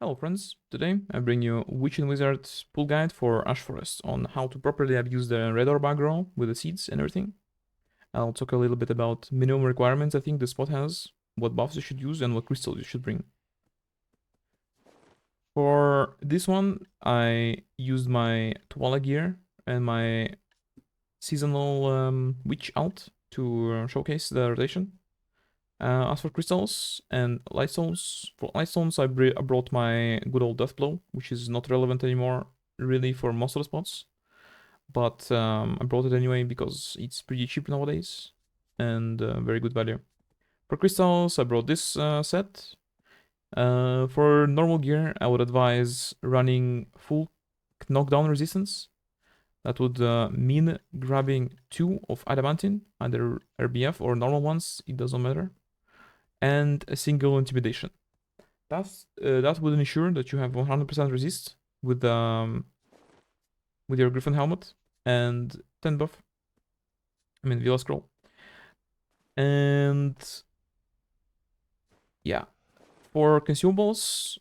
Hello friends, today I bring you Witch and Wizard's pull guide for Ash Forest on how to properly abuse the Red Orb aggro with the seeds and everything. I'll talk a little bit about minimum requirements I think the spot has, what buffs you should use and what crystals you should bring. For this one, I used my Twala gear and my seasonal Witch alt to showcase the rotation. As for crystals and lightstones, for lightstones I brought my good old Deathblow, which is not relevant anymore really for most of the spots. But I brought it anyway because it's pretty cheap nowadays and very good value. For crystals I brought this set. For normal gear I would advise running full knockdown resistance. That would mean grabbing 2 of adamantine, either RBF or normal ones, it doesn't matter. And a single intimidation. That would ensure that you have 100% resist with your Griffin helmet and 10 buff. I mean Villa Scroll. And yeah, for consumables,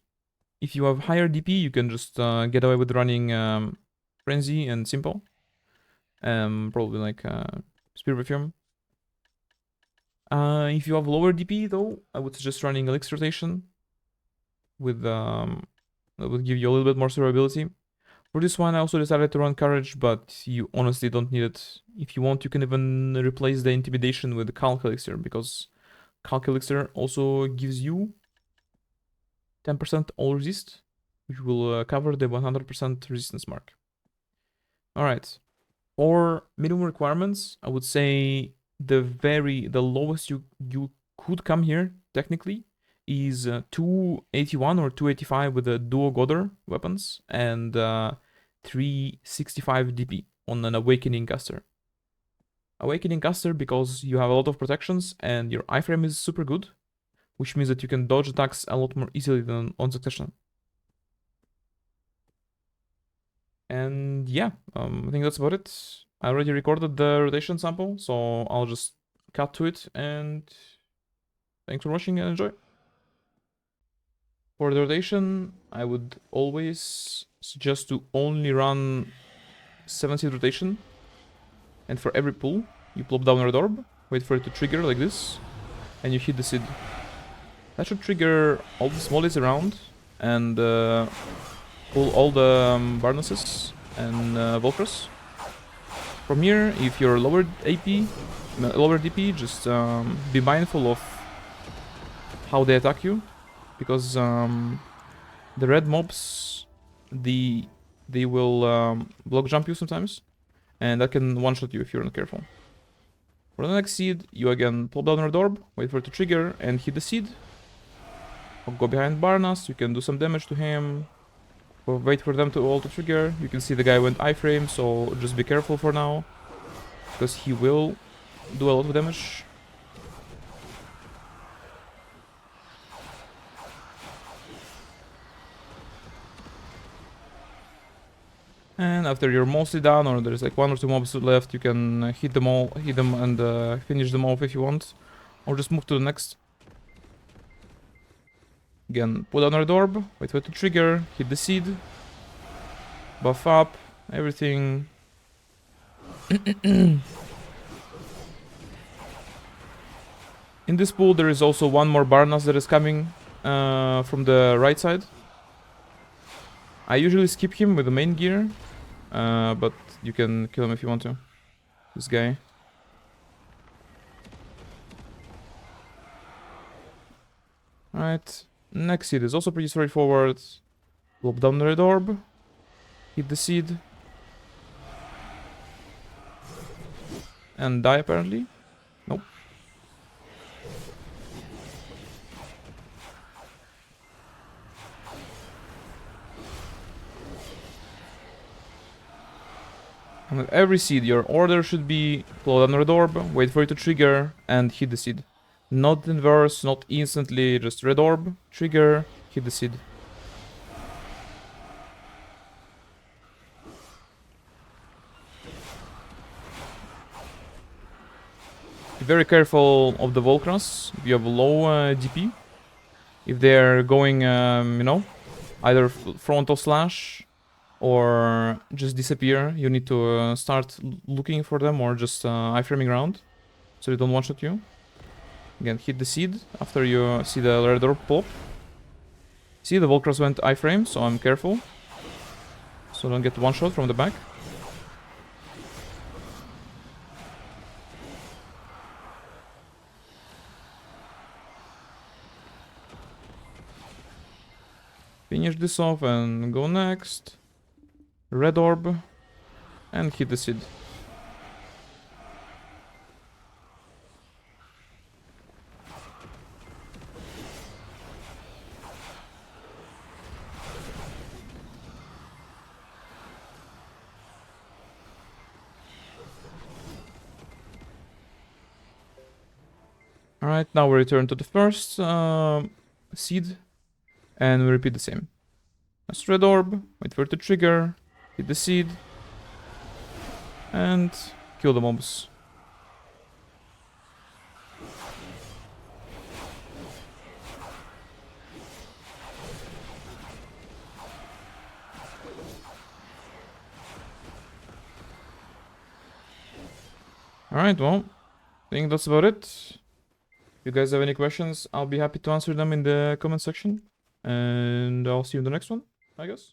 if you have higher DP, you can just get away with running Frenzy and Simple. Probably like Spear Perfume. If you have lower DP though, I would suggest running Elixir Rotation with that would give you a little bit more survivability. For this one I also decided to run Courage, but you honestly don't need it. If you want, you can even replace the Intimidation with Calc Elixir, because Calc Elixir also gives you 10% all resist, which will cover the 100% resistance mark. Alright, for minimum requirements, I would say the lowest you could come here technically is 281 or 285 with the duo Godder weapons and 365 DP on an Awakening Caster. Awakening Caster because you have a lot of protections and your iframe is super good, which means that you can dodge attacks a lot more easily than on Succession. And yeah, I think that's about it. I already recorded the rotation sample, so I'll just cut to it, and thanks for watching and enjoy. For the rotation, I would always suggest to only run 7-seed rotation, and for every pull, you plop down a Red Orb, wait for it to trigger like this, and you hit the seed. That should trigger all the smallies around, and pull all the Barnesses and Volcrus. From here, if you're lower DP, just be mindful of how they attack you, because the red mobs, they will block jump you sometimes, and that can one-shot you if you're not careful. For the next seed, you again plop down Red Orb, wait for it to trigger, and hit the seed. Or go behind Barnas, you can do some damage to him. Or wait for them to all to trigger. You can see the guy went iframe, so just be careful for now, because he will do a lot of damage. And after you're mostly down, or there's like 1 or 2 mobs left, you can hit them and finish them off if you want, or just move to the next. Again, put down Red Orb, wait for it to trigger, hit the seed, buff up, everything. In this pool there is also one more Barnas that is coming from the right side. I usually skip him with the main gear, but you can kill him if you want to. This guy. Alright, next seed is also pretty straightforward. Plop down the Red Orb, hit the seed, and die apparently. Nope. And with every seed, your order should be plop down Red Orb, wait for it to trigger, and hit the seed. Not inverse, not instantly, just Red Orb, trigger, hit the seed. Be very careful of the Volcrus if you have low DP. If they're going, you know, either frontal slash or just disappear. You need to start looking for them or just iframing around so they don't one-shot you. Again, hit the seed after you see the red orb pop. See, the Volcross went iframe, so I'm careful. So don't get one shot from the back. Finish this off and go next. Red Orb. And hit the seed. Alright, now we return to the first seed. And we repeat the same. That's Red Orb, wait for it to trigger, hit the seed, and kill the mobs. Alright, well, I think that's about it. If you guys have any questions, I'll be happy to answer them in the comment section. And I'll see you in the next one, I guess.